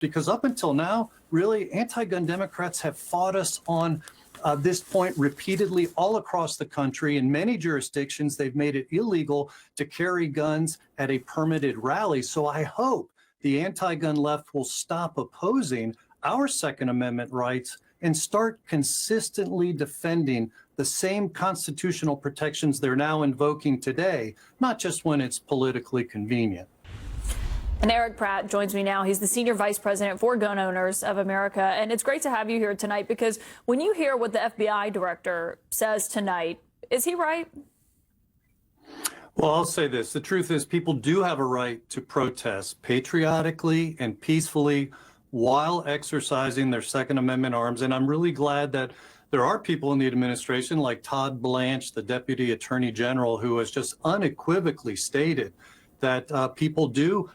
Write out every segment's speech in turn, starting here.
because up until now, really, anti-gun Democrats have fought us on this point repeatedly all across the country. In many jurisdictions, they've made it illegal to carry guns at a permitted rally. So I hope the anti-gun left will stop opposing our Second Amendment rights and start consistently defending the same constitutional protections they're now invoking today, not just when it's politically convenient. And Erich Pratt joins me now. He's the Senior Vice President for Gun Owners of America. And it's great to have you here tonight, because when you hear what the FBI director says tonight, is he right? Well, I'll say this. The truth is, people do have a right to protest patriotically and peacefully while exercising their Second Amendment arms. And I'm really glad that there are people in the administration like Todd Blanche, the Deputy Attorney General, who has just unequivocally stated that people do,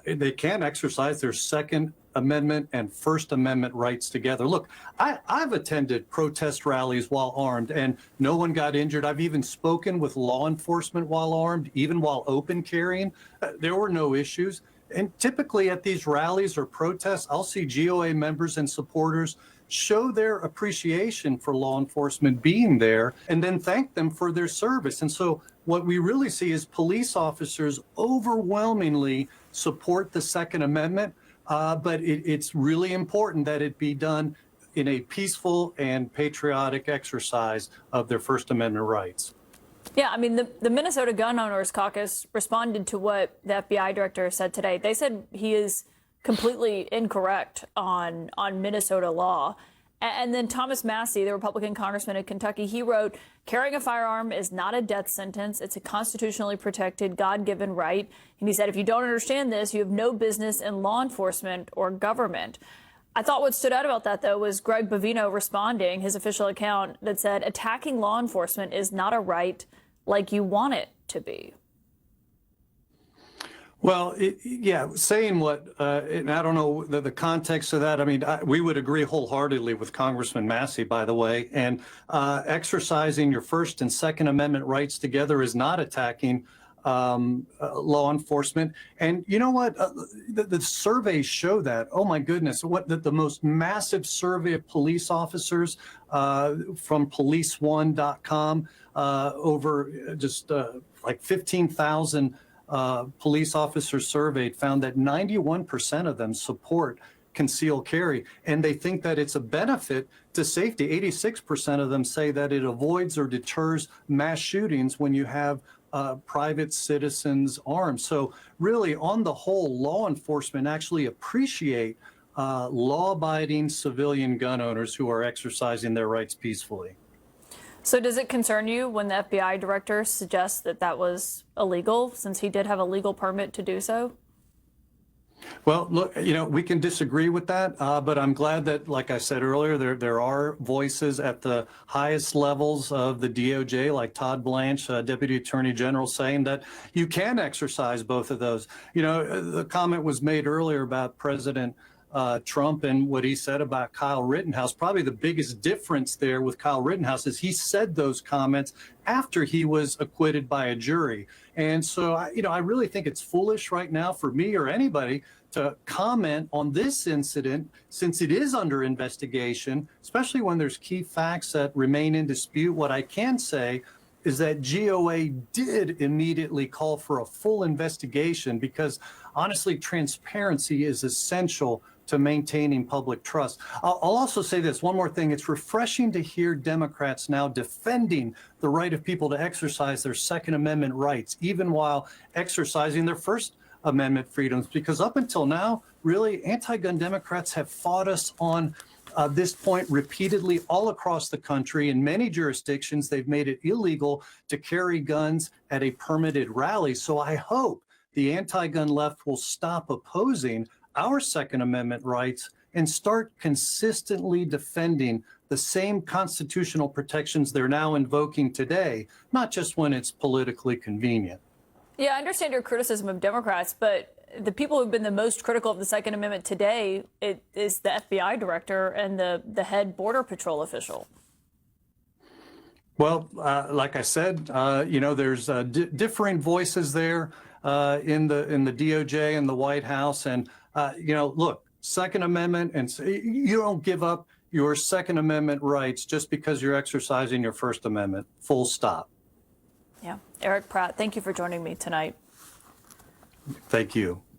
they can exercise their Second Amendment and First Amendment rights together. Look, I've attended protest rallies while armed and no one got injured. I've even spoken with law enforcement while armed, even while open carrying. There were no issues. And typically at these rallies or protests, I'll see GOA members and supporters show their appreciation for law enforcement being there and then thank them for their service. And so what we really see is police officers overwhelmingly support the Second Amendment, but it's really important that it be done in a peaceful and patriotic exercise of their First Amendment rights. Yeah, I mean, the Minnesota Gun Owners Caucus responded to what the FBI director said today. They said he is completely incorrect on Minnesota law. And then Thomas Massie, the Republican congressman in Kentucky, he wrote, "Carrying a firearm is not a death sentence. It's a constitutionally protected, God-given right." And he said, if you don't understand this, you have no business in law enforcement or government. I thought what stood out about that, though, was Greg Bovino responding, his official account, that said, attacking law enforcement is not a right like you want it to be. Well, yeah, saying what, and I don't know the context of that. I mean, we would agree wholeheartedly with Congressman Massie, by the way, and exercising your First and Second Amendment rights together is not attacking law enforcement. And you know what? The surveys show that. Oh, my goodness. The most massive survey of police officers from policeone.com over just like 15,000 police officers surveyed found that 91% of them support concealed carry, and they think that it's a benefit to safety. 86% of them say that it avoids or deters mass shootings when you have private citizens armed. So really, on the whole, law enforcement actually appreciate law-abiding civilian gun owners who are exercising their rights peacefully. So does it concern you when the FBI director suggests that that was illegal, since he did have a legal permit to do so? Well, look, you know, we can disagree with that, but I'm glad that, like I said earlier, there are voices at the highest levels of the DOJ, like Todd Blanche, Deputy Attorney General, saying that you can exercise both of those. You know, the comment was made earlier about President Trump and what he said about Kyle Rittenhouse. Probably the biggest difference there with Kyle Rittenhouse is he said those comments after he was acquitted by a jury. And so, I really think it's foolish right now for me or anybody to comment on this incident, since it is under investigation, especially when there's key facts that remain in dispute. What I can say is that GOA did immediately call for a full investigation, because honestly, transparency is essential to maintaining public trust. I'll also say this, one more thing. It's refreshing to hear Democrats now defending the right of people to exercise their Second Amendment rights, even while exercising their First Amendment freedoms, because up until now, really, anti-gun Democrats have fought us on this point repeatedly all across the country. In many jurisdictions, they've made it illegal to carry guns at a permitted rally. So I hope the anti-gun left will stop opposing our Second Amendment rights and start consistently defending the same constitutional protections they're now invoking today, not just when it's politically convenient. Yeah, I understand your criticism of Democrats, but the people who've been the most critical of the Second Amendment today is the FBI director and the head Border Patrol official. Well, like I said, there's differing voices there in the DOJ and the White House. And, look, Second Amendment, and you don't give up your Second Amendment rights just because you're exercising your First Amendment. Full stop. Yeah. Erich Pratt, thank you for joining me tonight. Thank you.